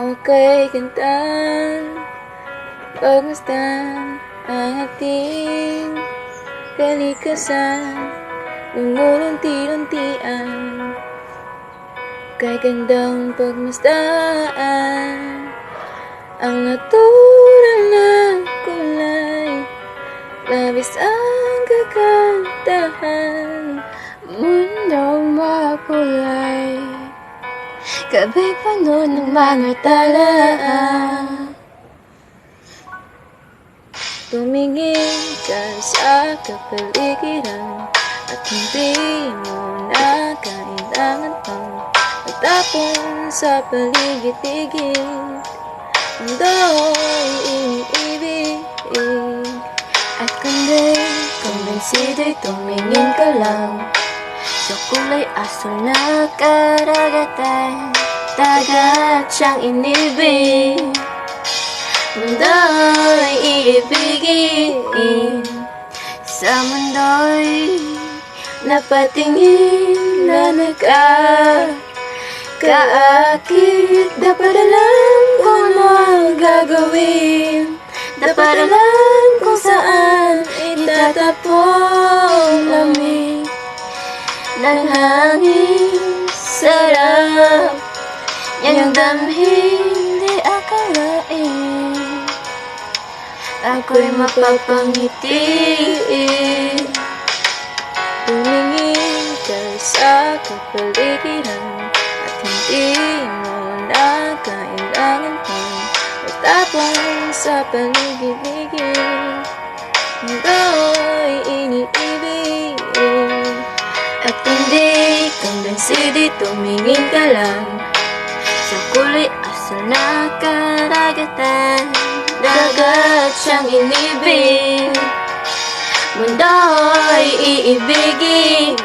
ako'y kantan, pagmasdan ang ating kalikasan, umulunti-luntian, kay gandang pagmasdaan ang natural na kulay, labis ang kagandahan, mundong makulay, gabay puno ng mga tala. Tumingin ka sa kapaligiran at hindi mo na kailangan pang magtapon sa paligid-ligid. Mundo'y iniibig at kundi kumbensido'y tumingin ka lang sa kulay asul na karagatan, dagat siyang inibig. Mundo'y iibigin, sa mundo'y napatingin na nagkakaakit. Dapat alam kung ano ang gagawin, dapat alam kung saan itatapon lamig ng hangin. Sarap niyang damhin, di akalain ako'y mapapangiti. Tumingin ka sa kapaligiran at hindi mo na kailangan pang magtapon sa paligid-ligid. Mundo'y iniibig at hindi kumbensido, tumingin ka lang sa kulay asul na karagatan, dagat siyang inibig. Mundo'y iibigin